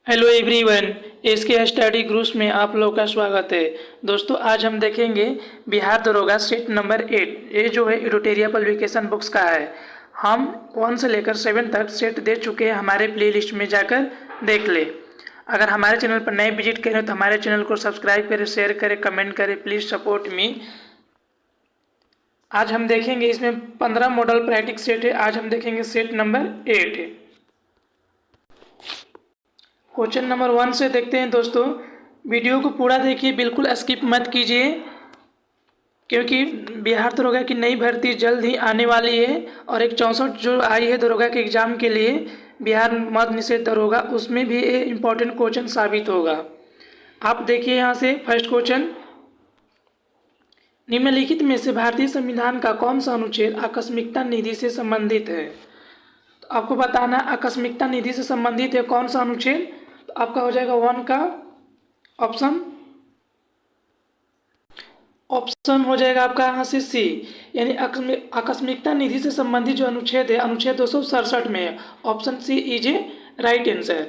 Hello everyone, SK study groups में आप लोग का स्वागत है। दोस्तों, आज हम देखेंगे बिहार दरोगा सेट नंबर 8। ये जो है एडिटोरियल पब्लिकेशन बुक्स का है। हम 1 से लेकर 7 तक सेट दे चुके हैं। हमारे प्लेलिस्ट में जाकर देख ले। अगर हमारे चैनल पर नए विजिट करें तो हमारे चैनल को सब्सक्राइब करें, शेयर करें, कमेंट करें। Please support me. आज हम देखेंगे, इसमें 15 मॉडल प्रैक्टिस सेट है। आज हम देखेंगे सेट नंबर 8 है। क्वेश्चन नंबर 1 से देखते हैं दोस्तों। वीडियो को पूरा देखिए, बिल्कुल स्किप मत कीजिए, क्योंकि बिहार दरोगा की नई भर्ती जल्द ही आने वाली है। और एक 64 जो आई है दरोगा के एग्जाम के लिए, बिहार मद्य निषेध दरोगा, उसमें भी ये इम्पोर्टेंट क्वेश्चन साबित होगा। आप देखिए यहाँ से फर्स्ट क्वेश्चन, निम्नलिखित में से भारतीय संविधान का कौन सा अनुच्छेद आकस्मिकता निधि से संबंधित है? तो आपको बताना आकस्मिकता निधि से संबंधित है कौन सा अनुच्छेद। तो आपका हो जाएगा 1 का ऑप्शन हो जाएगा आपका यहाँ से सी, यानी आकस्मिकता निधि से संबंधित जो अनुच्छेद है, अनुच्छेद 267 में है। Option C is a right answer.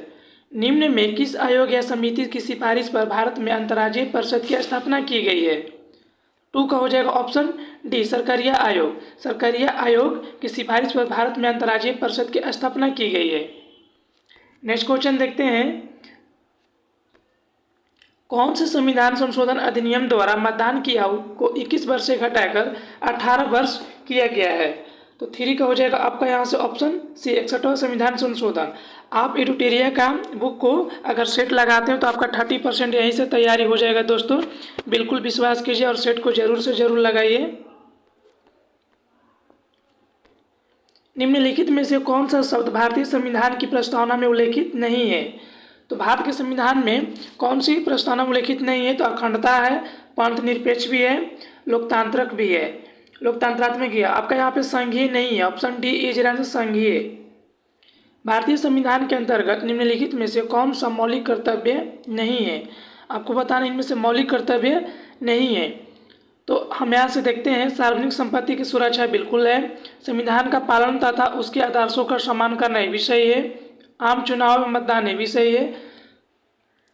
निम्न में किस आयोग या समिति की सिफारिश पर भारत में अंतर्राज्यीय परिषद की स्थापना की गई है? 2 का हो जाएगा ऑप्शन डी, सरकारिया आयोग। सरकारिया आयोग की सिफारिश पर भारत में अंतर्राज्यीय परिषद की स्थापना की गई है। नेक्स्ट क्वेश्चन देखते हैं, कौन से संविधान संशोधन अधिनियम द्वारा मतदान की आयु को 21 वर्ष से घटाकर 18 वर्ष किया गया है? तो 3 का हो जाएगा आपका यहाँ से ऑप्शन सी, 61वां संविधान संशोधन। आप एडिटोरिया का बुक को अगर सेट लगाते हो तो आपका 30% यहीं से तैयारी हो जाएगा। दोस्तों, बिल्कुल विश्वास कीजिए और सेट को जरूर से जरूर लगाइए। निम्नलिखित में से कौन सा शब्द भारतीय संविधान की प्रस्तावना में उल्लेखित नहीं है? तो भारत के संविधान में कौन सी प्रस्तावना उल्लेखित नहीं है? तो अखंडता है, पंथ निरपेक्ष भी है, लोकतांत्रिक भी है, लोकतंत्रात्मक भी है। आपका यहाँ पे संघीय नहीं है। ऑप्शन डी इज आंसर, संघीय। भारतीय संविधान के अंतर्गत निम्नलिखित में से कौन सा मौलिक कर्तव्य नहीं है? आपको बताना इनमें से मौलिक कर्तव्य नहीं है। तो हम यहाँ से देखते हैं, सार्वजनिक संपत्ति की सुरक्षा बिल्कुल है, संविधान का पालन तथा उसके आदर्शों का सम्मान करना विषय है, आम चुनाव में मतदान है विषय है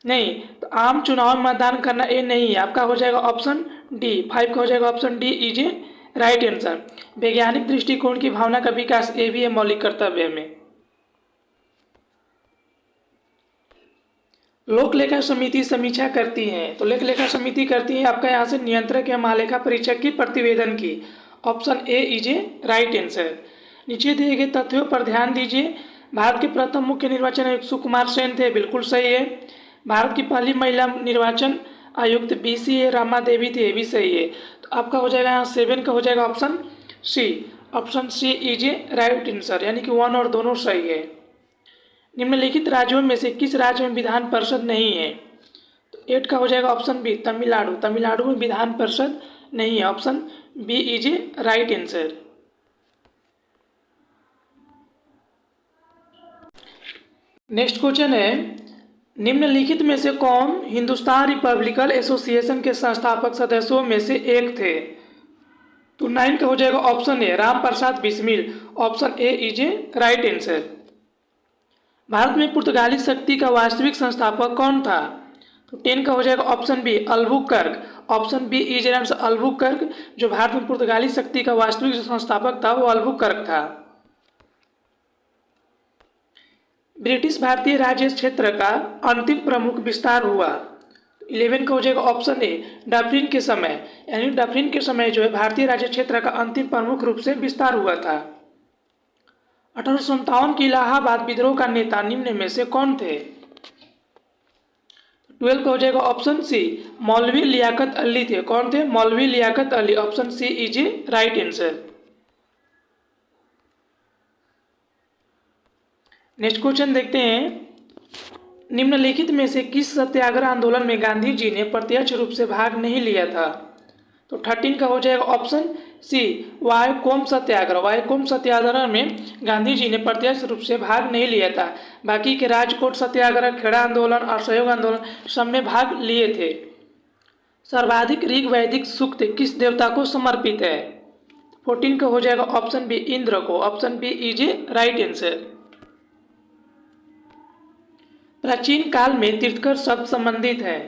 नहीं। तो आम चुनाव में मतदान करना ये नहीं है। आपका हो जाएगा ऑप्शन डी, 5 का हो जाएगा option D is a right answer. वैज्ञानिक दृष्टिकोण की भावना का विकास ये भी है मौलिक कर्तव्य में। लोक लेखा समिति समीक्षा करती है, तो लोक लेखा समिति करती है आपका यहाँ से नियंत्रक या महालेखा परीक्षक की प्रतिवेदन की। Option A is a right answer. नीचे दिए गए तथ्यों पर ध्यान दीजिए। भारत के प्रथम मुख्य निर्वाचन आयुक्त सुकुमार सेन थे, बिल्कुल सही है। भारत की पहली महिला निर्वाचन आयुक्त BCA रामा देवी थी, ये भी सही है। तो आपका हो जाएगा यहाँ 7 का हो जाएगा option C. Option C is a right answer, यानी कि 1 और दोनों सही है। निम्नलिखित राज्यों में से किस राज्य में विधान परिषद नहीं है? तो 8 का हो जाएगा ऑप्शन बी, तमिलनाडु। तमिलनाडु में विधान परिषद नहीं है। Option B is a right answer. Next question है, निम्नलिखित में से कौन हिंदुस्तान रिपब्लिकन एसोसिएशन के संस्थापक सदस्यों में से एक थे? तो 9 का हो जाएगा option A, Ram Prasad Bismil. Option A is a right answer. Bharat में पुर्तगाली शक्ति का वास्तविक संस्थापक कौन था? तो 10 का हो जाएगा option B, Albuquerque. Option B is answer, Albuquerque. जो भारत में पुर्तगाली शक्ति का वास्तविक संस्थापक था वो अल्बुकर्क था। ब्रिटिश भारतीय राज्य क्षेत्र का अंतिम प्रमुख विस्तार हुआ। 11 का हो जाएगा ऑप्शन ए, डफरिन के समय। यानी डफरिन के समय जो है भारतीय राज्य क्षेत्र का अंतिम प्रमुख रूप से विस्तार हुआ था। 1857 की इलाहाबाद विद्रोह का नेता निम्न में से कौन थे? 12 का हो जाएगा ऑप्शन सी, मौलवी लियाकत अली थे। कौन थे? मौलवी Liaquat Ali. Option C is a right answer. Next question देखते हैं, निम्नलिखित में से किस सत्याग्रह आंदोलन में गांधी जी ने प्रत्यक्ष रूप से भाग नहीं लिया था? तो 13 का हो जाएगा ऑप्शन सी, वायकोम सत्याग्रह। वायकोम सत्याग्रह में गांधी जी ने प्रत्यक्ष रूप से भाग नहीं लिया था। बाकी के राजकोट सत्याग्रह, खेड़ा आंदोलन और सहयोग आंदोलन सब में भाग लिए थे। सर्वाधिक ऋग वैदिक सूक्त किस देवता को समर्पित है? 14 का हो जाएगा ऑप्शन बी, इंद्र को। Option B is a right answer. प्राचीन काल में तीर्थकर शब्द संबंधित है।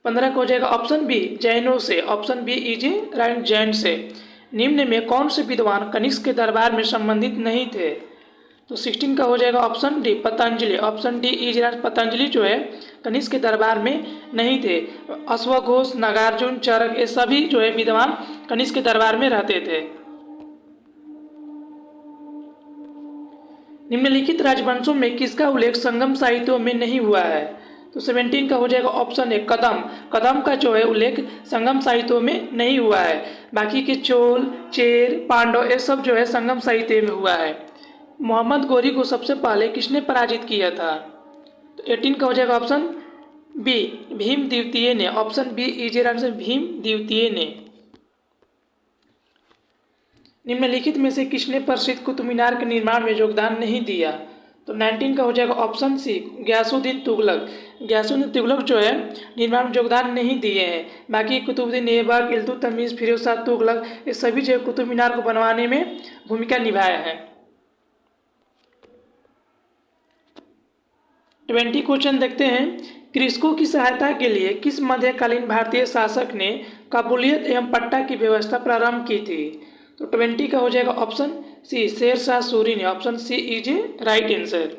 15 का हो जाएगा ऑप्शन बी जैनों से, option B is right Jain से। निम्न में कौन से विद्वान कनिष्क के दरबार में संबंधित नहीं थे? तो 16 का हो जाएगा option D Patanjali, option D is right. Patanjali जो है कनिष्क के दरबार में नहीं थे। अश्वघोष, नागार्जुन, चरक ये सभी जो है विद्वान कनिष्क के दरबार में रहते थे। निम्नलिखित राजवंशों में किसका उल्लेख संगम साहित्यों में नहीं हुआ है? तो 17 का हो जाएगा ऑप्शन ए कदम। कदम का जो है उल्लेख संगम साहित्यों में नहीं हुआ है। बाकी के चोल, चेर, पांडव ये सब जो है संगम साहित्य में हुआ है। मोहम्मद गोरी को सबसे पहले किसने पराजित किया था? तो 18 का हो जाएगा ऑप्शन बी भीम द्वितीय ने, option B is answer Bhim द्वितीय ने। निम्नलिखित में से किसने प्रसिद्ध कुतुब मीनार के निर्माण में योगदान नहीं दिया? तो 19 का हो जाएगा ऑप्शन सी गयासुद्दीन तुगलक। गयासुद्दीन तुगलक जो है निर्माण में योगदान नहीं दिए हैं। बाकी कुतुबुद्दीन ऐबक, इल्तुतमिश, फिरोज शाह तुगलक ये सभी जो कुतुब मीनार को बनवाने में भूमिका निभाया है। 20 क्वेश्चन देखते हैं। कृषकों की सहायता के लिए किस मध्यकालीन भारतीय शासक ने कबूलियत एवं पट्टा की व्यवस्था प्रारंभ की थी? तो 20 का हो जाएगा ऑप्शन सी शेर शाह सूरी ने, option C is right answer.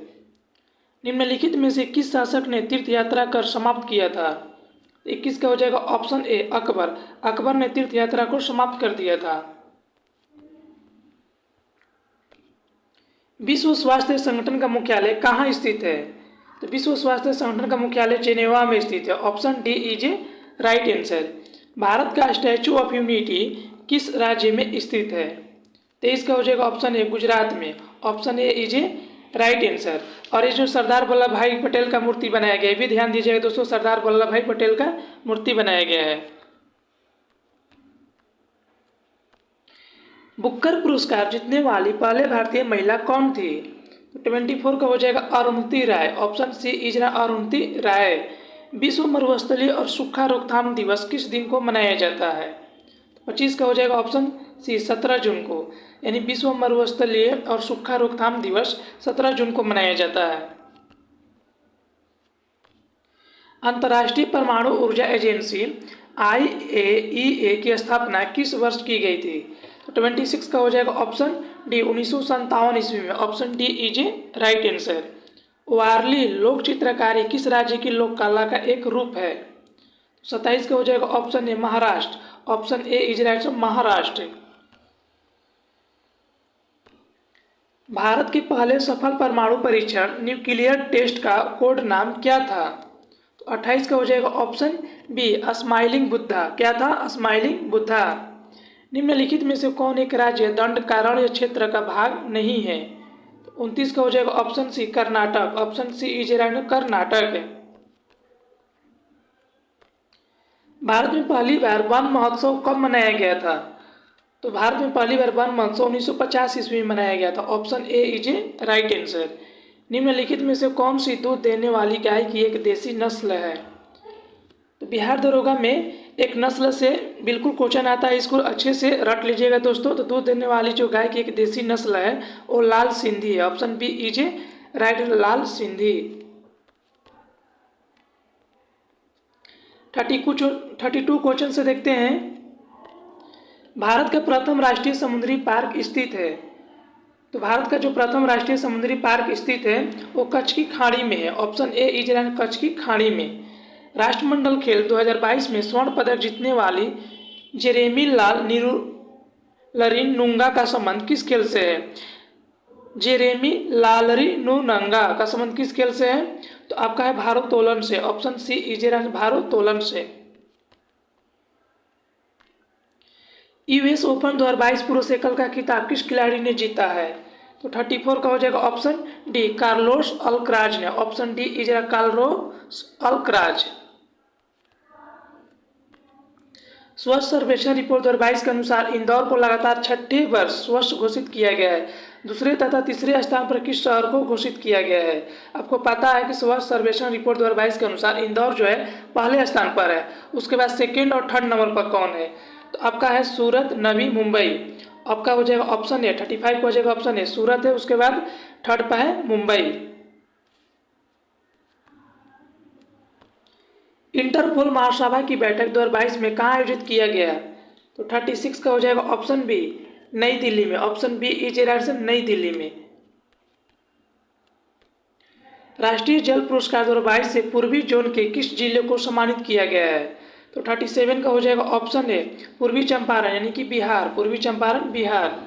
निम्नलिखित में से किस शासक ने तीर्थ यात्रा कर समाप्त किया था? 21 का हो जाएगा ऑप्शन ए अकबर। अकबर ने तीर्थ यात्रा को समाप्त कर दिया था। विश्व स्वास्थ्य संगठन का मुख्यालय कहाँ स्थित है? तो विश्व स्वास्थ्य संगठन का मुख्यालय जेनेवा में स्थित है, option D is right answer. Bharat का स्टैचू ऑफ यूनिटी किस राज्य में स्थित है? 23 का हो जाएगा ऑप्शन ए गुजरात में, option A is right answer. और ये जो सरदार वल्लभ भाई पटेल का मूर्ति बनाया गया है, भी ध्यान दीजिएगा दोस्तों, सरदार वल्लभ भाई पटेल का मूर्ति बनाया गया है। बुकर पुरस्कार जीतने वाली पहले भारतीय महिला कौन थी? 24 का हो जाएगा अरुंधति राय, ऑप्शन सी इज अरुंधति राय। विश्व मरुस्थलीय और सूखा रोकथाम दिवस किस दिन को मनाया जाता है? 25 का हो जाएगा ऑप्शन सी 17 जून को, यानी विश्व मरुस्थलीय और सूखा रोकथाम दिवस 17 जून को मनाया जाता है। अंतर्राष्ट्रीय परमाणु ऊर्जा एजेंसी IAEA की स्थापना किस वर्ष की गई थी? तो 26 का हो जाएगा ऑप्शन डी 1957 ईस्वी में, option D is right answer. Warli लोक चित्रकारी किस राज्य की लोक कला का एक रूप है? 27 का हो जाएगा option A Maharashtra, option A is right Maharashtra. Bharat के पहले सफल परमाणु परीक्षण न्यूक्लियर टेस्ट का कोड नाम क्या था? तो 28 का हो जाएगा ऑप्शन बी स्माइलिंग बुद्धा। क्या था? स्माइलिंग बुद्धा। निम्नलिखित में से कौन एक राज्य दंडकारण्य क्षेत्र का भाग नहीं है? 29 का हो जाएगा option C Karnataka, option C is right Karnataka. Bharat में पहली बार वन महोत्सव कब मनाया गया था? तो भारत में पहली बार वन महोत्सव 1950 ईस्वी में मनाया गया था, option A is right answer. निम्नलिखित में से कौन सी दूध देने वाली गाय की एक देसी नस्ल है? तो बिहार दरोगा में एक नस्ल से बिल्कुल क्वेश्चन आता है, इसको अच्छे से रट लीजिएगा दोस्तों। तो दूध देने वाली जो गाय की एक देसी नस्ल है वो लाल सिंधी है, option B is right Lal Sindhi. 32 question से देखते हैं। भारत का प्रथम राष्ट्रीय समुद्री पार्क स्थित है? तो भारत का जो प्रथम राष्ट्रीय समुद्री पार्क स्थित है वो कच्छ की खाड़ी में है, option A is right Kutch की खाड़ी में। राष्ट्रमंडल खेल 2022 में स्वर्ण पदक जीतने वाली जेरेमी लालरिनुंगा का संबंध किस खेल से है? जेरेमी लालरिनुंगा का संबंध किस खेल से है? तो आपका है भारोत्तोलन से, ऑप्शन सी इज राइट भारोत्तोलन से। US ओपन 2022 पुरुष एकल का खिताब किस खिलाड़ी ने जीता है? तो 34 का हो जाएगा ऑप्शन डी कार्लोस अल्कराज ने, option D is Carlos Alcaraz. स्वच्छ सर्वेक्षण रिपोर्ट 2022 के अनुसार इंदौर को लगातार छठे वर्ष स्वच्छ घोषित किया गया है। दूसरे तथा तीसरे स्थान पर किस शहर को घोषित किया गया है? आपको पता है कि स्वच्छ सर्वेक्षण रिपोर्ट 2022 के अनुसार इंदौर जो है पहले स्थान पर है, उसके बाद सेकेंड और थर्ड नंबर पर कौन है? तो आपका है सूरत, नवी, मुंबई। आपका हो जाएगा ऑप्शन ए 35 हो जाएगा ऑप्शन ए सूरत है, उसके बाद थर्ड पर है मुंबई। इंटरपोल महासभा की बैठक 2022 में कहाँ आयोजित किया गया? तो 36 का हो जाएगा ऑप्शन बी, नई दिल्ली में। Option B is a right answer, Nai Delhi में। राष्ट्रीय जल पुरस्कार 2022 से पूर्वी जोन के किस जिले को सम्मानित किया गया है? तो 37 का हो जाएगा ऑप्शन ए, पूर्वी चंपारण यानी कि बिहार, पूर्वी चंपारण बिहार।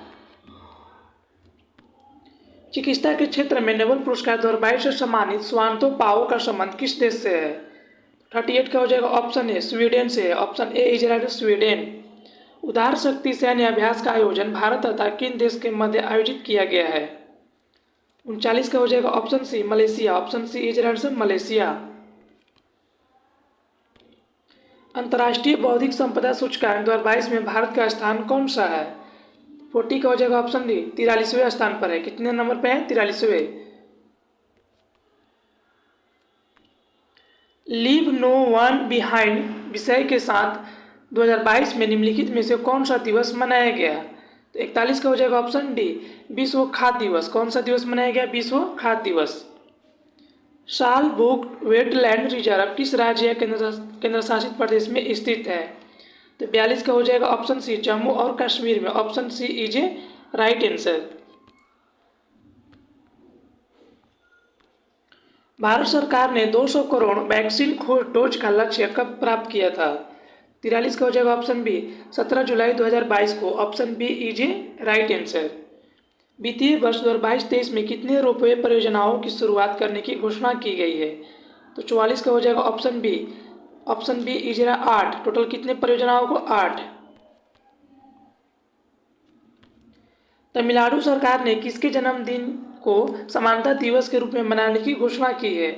चिकित्सा के क्षेत्र में नोबेल पुरस्कार 2022 से सम्मानित स्वांतो पाओ का संबंध किस देश से है? 38 का हो जाएगा ऑप्शन ए, स्वीडन से। Option A is right, Sweden. उदार शक्ति सैन्य अभ्यास का आयोजन भारत तथा किन देश के मध्य आयोजित किया गया है? 39 का हो जाएगा option C, Malaysia. Option C is right, Malaysia. अंतर्राष्ट्रीय बौद्धिक संपदा सूचकांक 2022 में भारत का स्थान कौन सा है? 40 का हो जाएगा ऑप्शन डी, 43वें स्थान पर है। कितने नंबर पे है? 43वें। लीव नो वन बिहाइंड विषय के साथ 2022 में निम्नलिखित में से कौन सा दिवस मनाया गया? तो 41 का हो जाएगा ऑप्शन डी, विश्व खाद्य दिवस। कौन सा दिवस मनाया गया? विश्व खाद्य दिवस। साल बुक वेटलैंड रिजर्व किस राज्य या केंद्र शासित प्रदेश में स्थित है? तो 42 का हो जाएगा ऑप्शन सी, जम्मू और कश्मीर में। Option C is a right answer. Bharat सरकार ने 200 करोड़ वैक्सीन खोज डोज का लक्ष्य कब प्राप्त किया था? 43 का हो जाएगा ऑप्शन बी, 17 जुलाई 2022 को। Option B is a right answer. वित्तीय वर्ष 2022-23 में कितने रोपवे परियोजनाओं की शुरुआत करने की घोषणा की गई है? तो 44 का हो जाएगा option B. Option B is 8। Total कितने परियोजनाओं को? 8। तमिलनाडु सरकार ने किसके जन्मदिन को समानता दिवस के रूप में मनाने की घोषणा की है?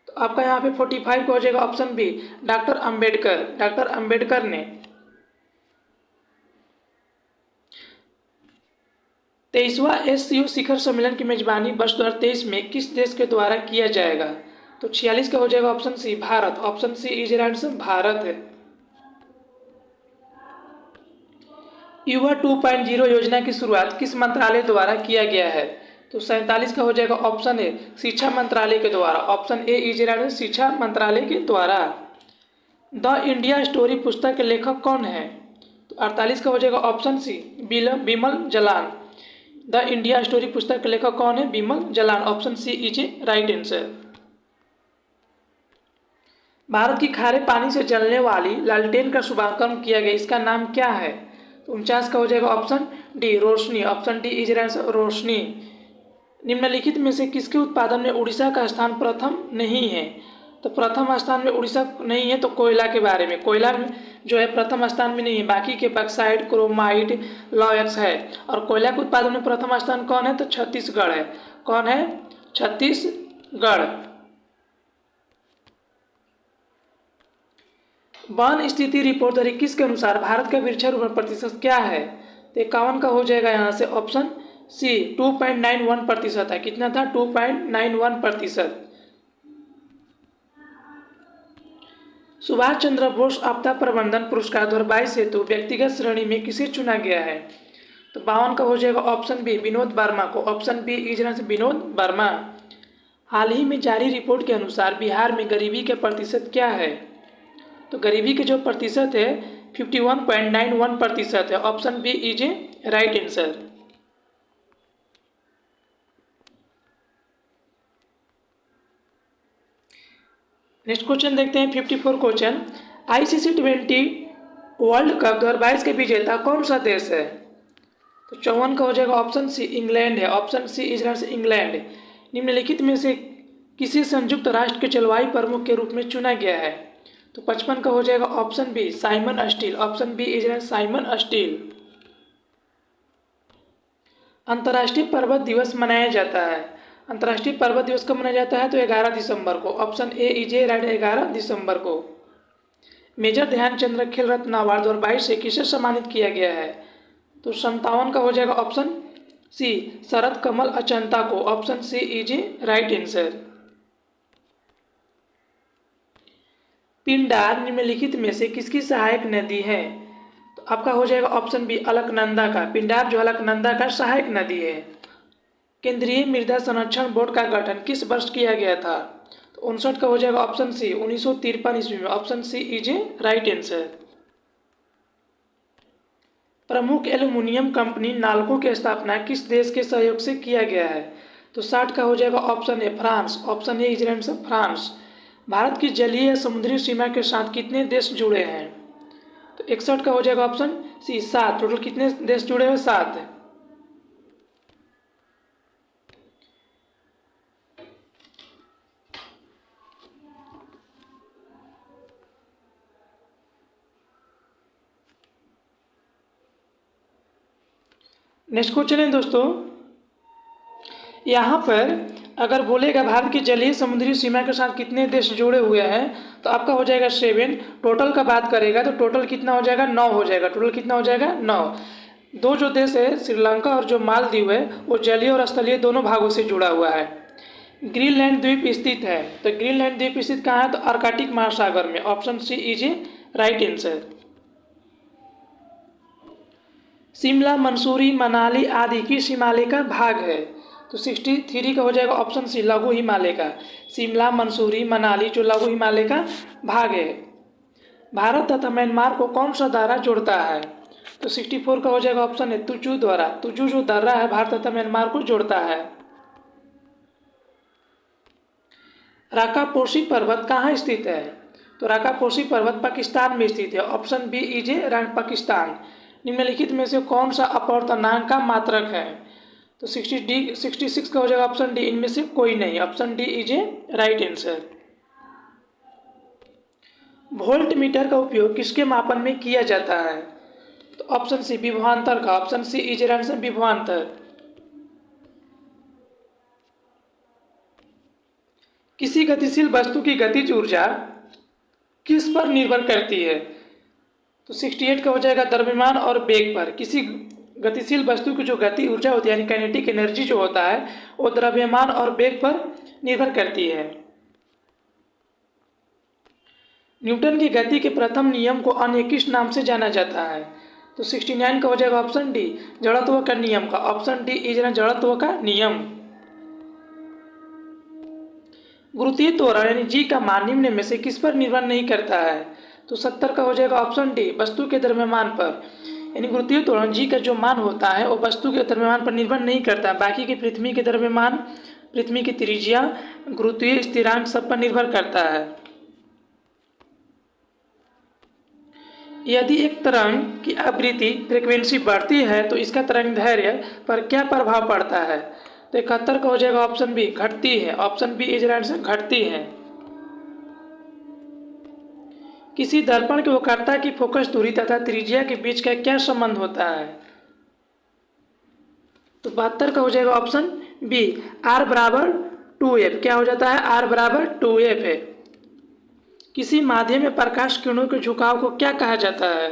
तो आपका यहाँ पे 45 का हो जाएगा option B, doctor Ambedkar. Doctor Ambedkar ने। 23वां SCO शिखर सम्मेलन की मेजबानी वर्ष 2023 में किस देश के द्वारा किया जाएगा? तो 46 का हो जाएगा option C, Bharat. Option C is right answer, Bharat है। युवा 2.0 योजना की शुरुआत किस मंत्रालय द्वारा किया गया है? तो 47 का हो जाएगा ऑप्शन ए, शिक्षा मंत्रालय के द्वारा। Option A is right answer, शिक्षा मंत्रालय के द्वारा। द इंडिया स्टोरी पुस्तक के लेखक कौन है? तो 48 का हो जाएगा option C, Bimal Jalan. The India story पुस्तक के लेखक कौन है? Bimal Jalan. Option C is a right answer. Bharat की खारे पानी से जलने वाली लालटेन का शुभारंभ किया गया, इसका नाम क्या है? तो 49 का हो जाएगा ऑप्शन डी, रोशनी। Option D is right answer, रोशनी। निम्नलिखित में से किसके उत्पादन में उड़ीसा का स्थान प्रथम नहीं है? तो प्रथम स्थान में उड़ीसा नहीं है, तो कोयला के बारे में। कोयला जो है प्रथम स्थान में नहीं है, बाकी के बक्साइट, क्रोमाइट, लॉयक्स है। और कोयला के उत्पादन में प्रथम स्थान कौन है? तो छत्तीसगढ़ है। कौन है? छत्तीसगढ़। वन स्थिति रिपोर्ट 2021 के अनुसार भारत का वृक्षारोपण प्रतिशत क्या है? तो 51 का हो जाएगा यहाँ से ऑप्शन सी, 2.91% है। कितना था? 2.91%। सुभाष चंद्र बोस आपदा प्रबंधन पुरस्कार 2022 हेतु व्यक्तिगत श्रेणी में किसे चुना गया है? तो 52 का हो जाएगा ऑप्शन बी, विनोद वर्मा को। Option B is right, Vinod Verma. हाल ही में जारी रिपोर्ट के अनुसार बिहार में गरीबी के प्रतिशत क्या है? तो गरीबी के जो प्रतिशत है 51.91% है। Option B is a right answer. Next question देखते हैं 54 question. ICC T20 world cup 2022 के विजेता कौन सा देश है? तो 54 का हो जाएगा ऑप्शन सी, इंग्लैंड है। Option C is right, England. निम्नलिखित में से किसी संयुक्त राष्ट्र के जलवायु प्रमुख के रूप में चुना गया है? तो 55 का हो जाएगा option B, Simon Steel. Option B is right, Simon Steel. अंतर्राष्ट्रीय पर्वत दिवस मनाया जाता है। अंतर्राष्ट्रीय पर्वत दिवस कब मनाया जाता है? तो 11 दिसंबर को। Option A is a right, 11 दिसंबर को। मेजर ध्यानचंद खेल रत्न अवार्ड 2022 से किसे सम्मानित किया गया है? तो 57 का हो जाएगा ऑप्शन सी, शरद कमल अचंता को। Option C is a right answer. पिंडार निम्नलिखित में से किसकी सहायक नदी है? तो आपका हो जाएगा ऑप्शन बी, अलकनंदा का। पिंडार जो अलकनंदा का सहायक नदी है। केंद्रीय मृदा संरक्षण बोर्ड का गठन किस वर्ष किया गया था? तो 59 का हो जाएगा ऑप्शन सी 1953 ईस्वी में। Option C is a right answer. प्रमुख एल्युमिनियम कंपनी नाल्को की स्थापना किस देश के सहयोग से किया गया है? तो 60 का हो जाएगा option A France. Option A is answer France. Bharat की जलीय या समुद्री सीमा के साथ कितने देश जुड़े हैं? तो 61 का हो जाएगा ऑप्शन सी 7। टोटल कितने देश जुड़े हुए? 7। नेक्स्ट क्वेश्चन है दोस्तों, यहाँ पर अगर बोलेगा भारत की जलीय समुद्री सीमा के साथ कितने देश जुड़े हुए हैं, तो आपका हो जाएगा 7। टोटल का बात करेगा तो टोटल कितना हो जाएगा? 9 हो जाएगा। टोटल कितना हो जाएगा? 9। दो जो देश है श्रीलंका और जो मालदीव है वो जलीय और स्थलीय दोनों भागों से जुड़ा हुआ है। ग्रीनलैंड द्वीप स्थित है, तो ग्रीनलैंड द्वीप स्थित कहाँ है? तो आर्कटिक महासागर में। Option C is a right answer. Shimla, Mussoorie, Manali आदि किस हिमालय का भाग है? तो 63 का हो जाएगा ऑप्शन सी लघु हिमालय का। शिमला, मंसूरी, मनाली जो लघु हिमालय का भाग है। भारत तथा म्यांमार को कौन सा दर्रा जोड़ता है? तो 64 का हो जाएगा ऑप्शन है तुजू द्वारा। तुजू जो दर्रा है भारत तथा म्यांमार को जोड़ता है। राकापोशी पर्वत कहाँ स्थित है? तो राकापोशी पर्वत पाकिस्तान में स्थित है। Option B is a Pakistan. निम्नलिखित में से कौन सा अपवर्तनांक का मात्रक है? तो 66 का हो जाएगा ऑप्शन डी इनमें से कोई नहीं। Option D is a right answer. Volt meter का उपयोग किसके मापन में किया जाता है? तो ऑप्शन सी विभवांतर का। Option C is a answer विभवांतर। किसी गतिशील वस्तु की गतिज ऊर्जा किस पर निर्भर करती है? तो 68 का हो जाएगा द्रव्यमान और वेग पर। किसी गतिशील वस्तु की जो गति ऊर्जा होती है यानी काइनेटिक एनर्जी जो होता है वो द्रव्यमान और वेग पर निर्भर करती है। न्यूटन की गति के प्रथम नियम को अन्य किस नाम से जाना जाता है? तो 69 का हो जाएगा ऑप्शन डी जड़त्व का नियम का। ऑप्शन डी इज जड़त्व का नियम। गुरुत्वीय त्वरण यानी जी का मान निम्न में से किस पर निर्भर नहीं करता है? तो 70 का हो जाएगा ऑप्शन डी वस्तु के द्रव्यमान पर। यानी गुरुत्वीय त्वरण जी का जो मान होता है वो वस्तु के द्रव्यमान पर निर्भर नहीं करता। बाकी के पृथ्वी के द्रव्यमान, पृथ्वी की त्रिज्या, गुरुत्वीय स्थिरांक सब पर निर्भर करता है। यदि एक तरंग की आवृत्ति फ्रीक्वेंसी बढ़ती है तो इसका तरंग दैर्ध्य पर क्या प्रभाव पड़ता है? तो 71 का हो जाएगा ऑप्शन बी घटती है। ऑप्शन बी इज आंसर घटती है। किसी दर्पण के वक्रता की फोकस दूरी तथा त्रिज्या के बीच का क्या संबंध होता है? तो 72 का हो जाएगा ऑप्शन बी आर बराबर 2f। क्या हो जाता है? आर बराबर 2f है। किसी माध्यम में प्रकाश किरणों के झुकाव को क्या कहा जाता है?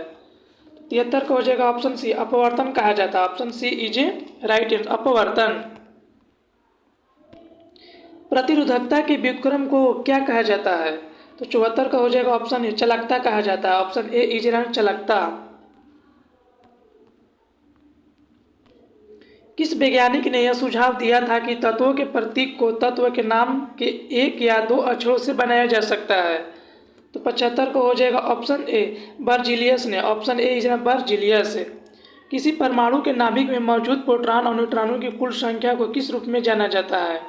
73 का हो जाएगा ऑप्शन सी अपवर्तन कहा जाता है। Option C is a right answer अपवर्तन। प्रतिरोधकता के व्युत्क्रम को क्या कहा जाता है? तो 74 का हो जाएगा ऑप्शन ए चालकता कहा जाता है। ऑप्शन ए इज चालकता। किस वैज्ञानिक ने यह सुझाव दिया था कि तत्वों के प्रतीक को तत्व के नाम के एक या दो अक्षरों से बनाया जा सकता है? तो 75 को हो जाएगा ऑप्शन ए बर्जिलियस ने। Option A is Berzelius. किसी परमाणु के नाभिक में मौजूद प्रोटॉन और न्यूट्रॉनों की कुल संख्या को किस रूप में जाना जाता है?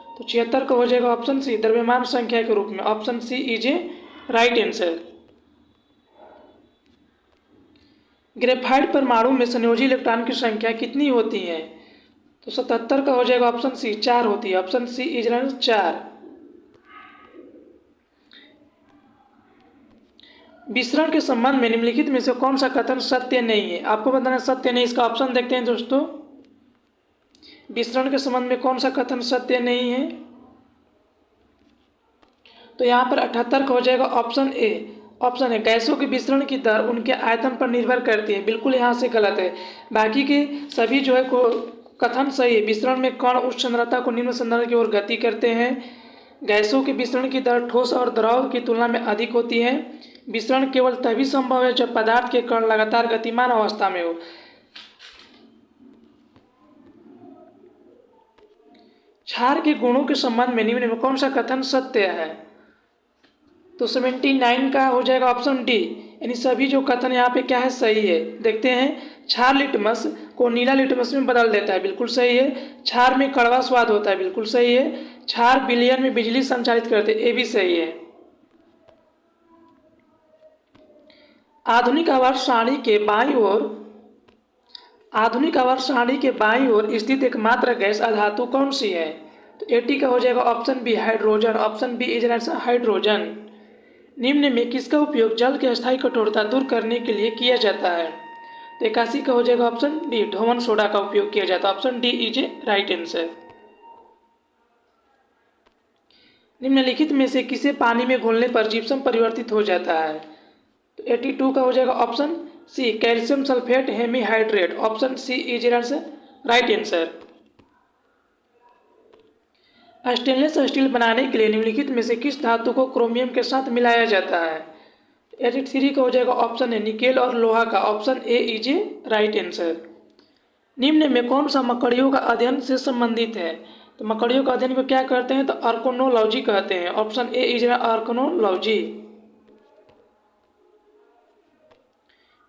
तो 76 का हो जाएगा ऑप्शन सी द्रव्यमान संख्या के रूप में। Option C is a right answer. Graphite परमाणु में संयोजी इलेक्ट्रॉन की संख्या कितनी होती है? तो 77 का हो जाएगा ऑप्शन सी 4 होती है। Option C is 4। विसरण के संबंध में निम्नलिखित में से कौन सा कथन सत्य नहीं है? आपको बताना सत्य नहीं। इसका ऑप्शन देखते हैं दोस्तों। विसरण के संबंध में कौन सा कथन सत्य नहीं है? तो यहाँ पर 78 का हो जाएगा ऑप्शन ए। ऑप्शन है गैसों के विसरण की दर उनके आयतन पर निर्भर करती है। बिल्कुल यहाँ से गलत है। बाकी के सभी जो है को कथन सही है। विसरण में कण उच्च सांद्रता को निम्न सांद्रता की ओर गति करते हैं। गैसों के विसरण की दर ठोस और द्रव की तुलना में अधिक होती है। विसरण केवल तभी संभव है जब पदार्थ के कण लगातार गतिमान अवस्था में हो। क्षार के गुणों के संबंध में निम्न में कौन सा कथन सत्य है? तो 79 का हो जाएगा ऑप्शन डी, यानी सभी जो कथन यहाँ पे क्या है सही है। देखते हैं, क्षार लिटमस को नीला लिटमस में बदल देता है, बिल्कुल सही है। क्षार में कड़वा स्वाद होता है, बिल्कुल सही है। क्षार विलयन में बिजली संचालित करते हैं, ये भी सही है। आधुनिक आवर्त सारणी के बाईं ओर स्थित एकमात्र गैस अधातु कौन सी है? तो 80 का हो जाएगा option B hydrogen. Option B is answer hydrogen. निम्न में किसका उपयोग जल की अस्थायी कठोरता दूर करने के लिए किया जाता है? तो 81 का हो जाएगा ऑप्शन डी ढोवन सोडा का उपयोग किया जाता है। Option D is a right answer. निम्नलिखित में से किसे पानी में घोलने पर जिप्सम परिवर्तित हो जाता है? तो 82 का हो जाएगा option C calcium sulphate hemihydrate. Option C is answer right answer. Stainless steel बनाने के लिए निम्नलिखित में से किस धातु को क्रोमियम के साथ मिलाया जाता है? 83 का हो जाएगा ऑप्शन है निकेल और लोहा का। Option A is a right answer. निम्न में कौन सा मकड़ियों का अध्ययन से संबंधित है? तो मकड़ियों का अध्ययन को क्या कहते हैं? तो आर्कोनोलॉजी कहते हैं। ऑप्शन ए इज आर्कोनोलॉजी।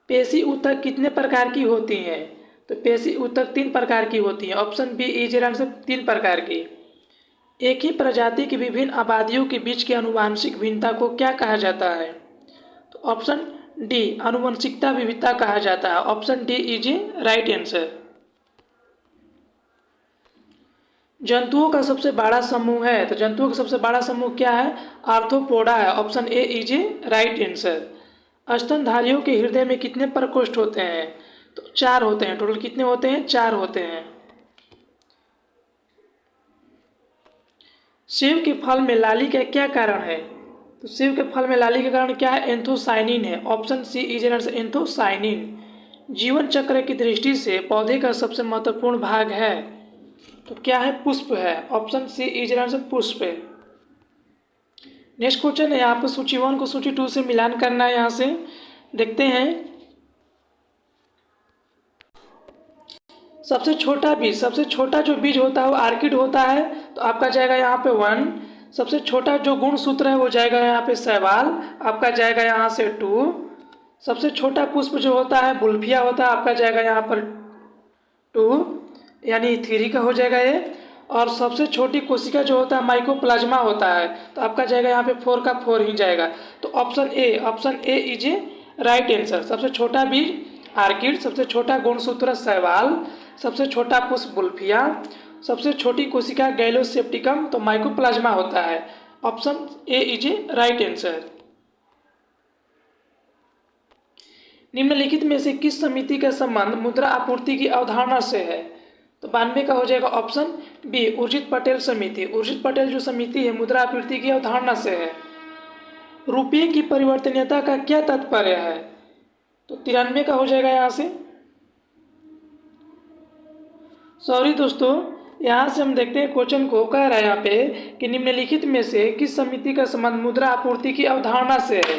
पेशी ऊतक कितने प्रकार की होती हैं? तो पेशी ऊतक 3 प्रकार की होती हैं। ऑप्शन बी इज आंसर 3 प्रकार की। एक ही प्रजाति की विभिन्न आबादियों के बीच की आनुवंशिक भिन्नता को क्या कहा जाता है? तो ऑप्शन डी आनुवंशिकता विविधता कहा जाता है। Option D is a right answer. जंतुओं का सबसे बड़ा समूह है, तो जंतुओं का सबसे बड़ा समूह क्या है? आर्थ्रोपोडा है। Option A is a right answer. स्तनधारियों के हृदय में कितने प्रकोष्ठ होते हैं? तो 4 होते हैं। टोटल कितने होते हैं? 4 होते हैं। सेब के फल में लाली का क्या कारण है? तो सेब के फल में लाली का कारण क्या है? एंथोसाइनिन है। Option C is answer anthocyanin. जीवन चक्र की दृष्टि से पौधे का सबसे महत्वपूर्ण भाग है, तो क्या है? पुष्प है। ऑप्शन सी इज आंसर पुष्प। नेक्स्ट क्वेश्चन है, यहाँ पर सूची 1 को सूची 2 से मिलान करना है। यहाँ से देखते हैं, सबसे छोटा जो बीज होता है वो आर्किड होता है, तो आपका जाएगा यहाँ पे 1। सबसे छोटा जो गुण सूत्र है वो जाएगा यहाँ पे शैवाल, आपका जाएगा यहाँ से 2। सबसे छोटा पुष्प जो होता है बुल्फिया होता है, आपका जाएगा यहाँ पर 2, यानी 3 का हो जाएगा ये। और सबसे छोटी कोशिका जो होता है माइकोप्लाज्मा होता है, तो आपका जाएगा यहाँ पे 4 का 4 ही जाएगा। तो option A is a right answer. सबसे छोटा बीज आर्किड, सबसे छोटा गुणसूत्र शैवाल, सबसे छोटा पुष्प बुल्फिया, सबसे छोटी कोशिका गैलोसेप्टिकम तो माइकोप्लाज्मा होता है। Option A is a right answer. निम्नलिखित में से किस समिति का संबंध मुद्रा आपूर्ति की अवधारणा से है? तो 92 का हो जाएगा ऑप्शन बी उर्जित पटेल समिति। उर्जित पटेल जो समिति है मुद्रा आपूर्ति की अवधारणा से है। रुपये की परिवर्तनीयता का क्या तात्पर्य है? तो 93 का हो जाएगा यहाँ से। सॉरी दोस्तों, यहाँ से हम देखते हैं क्वेश्चन को, कह रहा है यहाँ पे कि निम्नलिखित में से किस समिति का संबंध मुद्रा आपूर्ति की अवधारणा से है?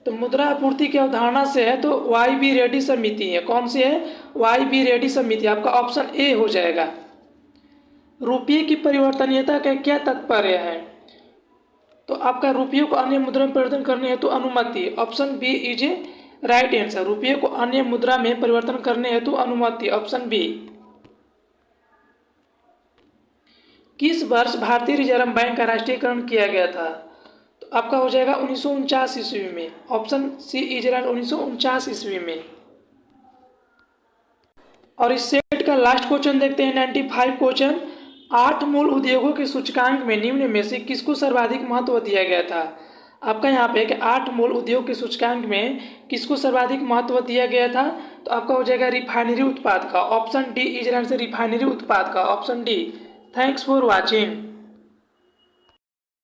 तो मुद्रा आपूर्ति की अवधारणा से है तो वाई बी रेड्डी समिति है। कौन सी है? वाई बी रेड्डी समिति। आपका ऑप्शन ए हो जाएगा। रुपये की परिवर्तनीयता का क्या तात्पर्य है? तो आपका रुपये को अन्य मुद्रा में परिवर्तन करने हेतु अनुमति। Option B is a right answer. रुपये को अन्य मुद्रा में परिवर्तन करने हेतु अनुमति। Option B. किस वर्ष भारतीय रिजर्व बैंक का राष्ट्रीयकरण किया गया था? तो आपका हो जाएगा 1949 ईस्वी में। ऑप्शन सी इज राइट 1949 ईस्वी में। और इस सेट का लास्ट क्वेश्चन देखते हैं 95 क्वेश्चन। 8 मूल उद्योगों के सूचकांक में निम्न में से किसको सर्वाधिक महत्व दिया गया था? आपका यहाँ पे कि 8 मूल उद्योग के सूचकांक में किसको सर्वाधिक महत्व दिया गया था? तो आपका हो जाएगा रिफाइनरी उत्पाद का। Option D is answer refinery उत्पाद का। Option D. Thanks for watching.